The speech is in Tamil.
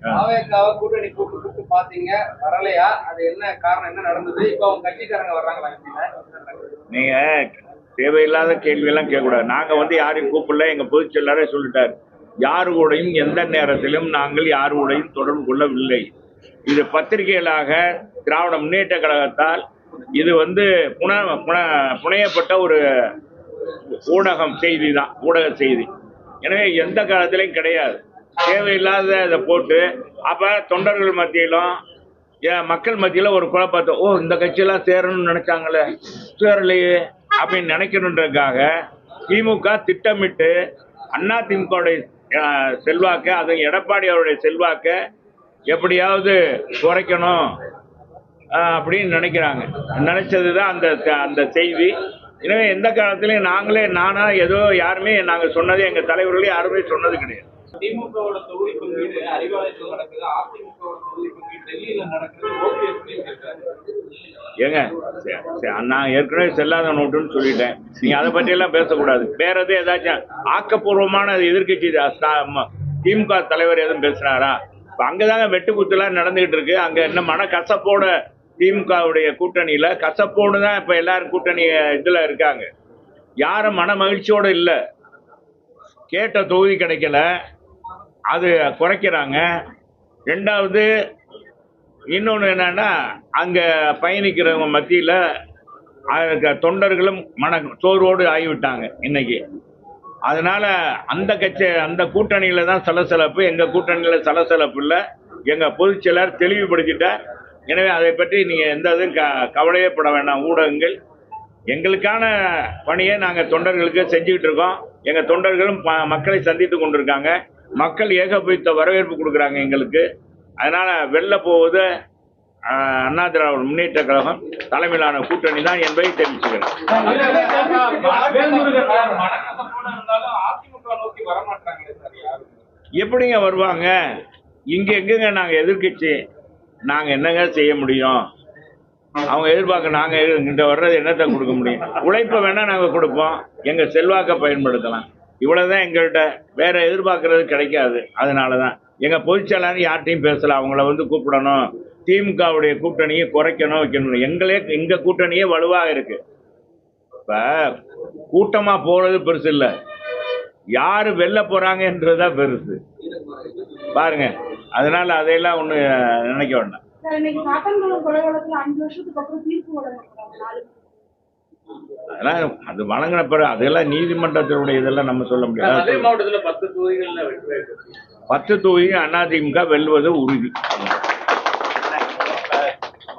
பாவேக்காவை கூட்டணி கூப்பிட்டு பாத்தீங்க, வரலையா? அது என்ன காரணம், என்ன நடந்தது? இப்ப அவங்க கட்சிக்காரங்க வர்றாங்களா? நீங்க தேவையில்லாத கேள்வி எல்லாம் கேட்கக்கூடாது. நாங்க யாரையும் கூப்பிடல. எங்க பொதுச் செயலாளரே சொல்லிட்டாரு, யாரு கூடயும் எந்த நேரத்திலும் நாங்கள் யாரு கூடயும் தொடர்பு கொள்ளவில்லை. இது பத்திரிகைகளாக திராவிட முன்னேற்ற கழகத்தால் இது புனையப்பட்ட ஒரு ஊடகம் செய்தி தான், ஊடக செய்தி. எனவே எந்த காலத்திலையும் கிடையாது. தேவையில்லாத இதை போட்டு அப்ப தொண்டர்கள் மத்தியிலும் மக்கள் மத்தியில ஒரு குழப்பத்தை, இந்த கட்சியெல்லாம் சேரணும்னு நினைச்சாங்களே, சேரலையே அப்படின்னு நினைக்கணுன்றதுக்காக திமுக திட்டமிட்டு அதிமுகவுடைய செல்வாக்க, அது எடப்பாடி அவருடைய செல்வாக்க எப்படியாவது குறைக்கணும் அப்படின்னு நினைக்கிறாங்க. நினைச்சதுதான் அந்த செய்தி. எனவே எந்த காலத்திலையும் நானா ஏதோ யாருமே நாங்க சொன்னது, எங்க தலைவர்களே யாருமே சொன்னது கிடையாது. திமுகவோட தொகுதி பங்கீடு அறிவாலயத்தில் நடக்குது, அதிமுகவோட தொகுதி பங்கீடு டெல்லியில நடக்குது. ஏங்க, நான் ஏற்கனவே செல்லாத நோட்டுன்னு சொல்லிட்டேன். நீங்க அதை பற்றி எல்லாம் பேசக்கூடாது. வேற எதுவும் ஏதாச்சும் ஆக்கப்பூர்வமான எதிர்கட்சி திமுக தலைவர் எதுவும் பேசுறாரா? இப்ப அங்கதாங்க வெட்டு குத்துலாம் நடந்துகிட்டு இருக்கு. அங்க என்ன மனக்கசப்போட திமுகவுடைய கூட்டணியில கசப்போடு தான் இப்ப எல்லாரும் கூட்டணி இதுல இருக்காங்க. யாரும் மன மகிழ்ச்சியோட இல்ல. கேட்ட தொகுதி கிடைக்கல, அது குறைக்கிறாங்க. ரெண்டாவது இன்னொன்று என்னன்னா, அங்க பயணிக்கிறவங்க மத்தியில தொண்டர்களும் சோர்வோடு ஆகிவிட்டாங்க இன்னைக்கு. அதனால அந்த கூட்டணியில தான் சலசலப்பு. எங்க கூட்டணியில சலசலப்பு இல்லை. எங்க பொதுச் செயலர் தெளிவுபடுத்திட்டார். எனவே அதை பற்றி நீங்க எந்த இதுவும் கவலையே பட வேண்டாம். ஊடகங்கள் எங்களுக்கான பணியை நாங்க தொண்டர்களுக்கு செஞ்சுக்கிட்டு இருக்கோம். எங்க தொண்டர்களும் மக்களை சந்தித்து கொண்டிருக்காங்க. மக்கள் ஏகோபித்த வரவேற்பு கொடுக்குறாங்க எங்களுக்கு. அதனால வெளில போவது அண்ணா திராவிட முன்னேற்ற கழகம் தலைமையிலான கூட்டணி தான் என்பதை தெரிவிச்சுக்கிறேன். எப்படிங்க வருவாங்க? இங்க எங்கங்க நாங்க எதிர்கட்சி, நாங்க என்னங்க செய்ய முடியும்? அவங்க எதிர்பார்க்க நாங்க இங்க வர்றது என்னத்தை கொடுக்க முடியும்? உழைப்ப வேணா நாங்க கொடுப்போம், எங்க செல்வாக்க பயன்படுத்தலாம். இவ்வளவுதான் எங்கள்கிட்ட. வேற எதிர்பார்க்கறது கிடைக்காது. அதனாலதான் எங்க பொதுச் செயலாளர் யார்ட்டையும் பேசல. அவங்கள கூப்பிடணும், திமுகவுடைய கூட்டணியை குறைக்கணும், வைக்கணும். எங்க கூட்டணியே வலுவாக இருக்கு. இப்ப கூட்டமா போறது பெருசு இல்ல, யாரு வெளில போறாங்கன்றதுதான் பெருசு பாருங்க. அதனால அதையெல்லாம் ஒண்ணு நினைக்க வேண்டாம். அதெல்லாம் அது வழங்கின பிறகு அதெல்லாம் நீதிமன்றத்தினுடைய இதெல்லாம் நம்ம சொல்ல முடியாது. 10 தொகுதியும் அதிமுக வெல்வது உறுதி.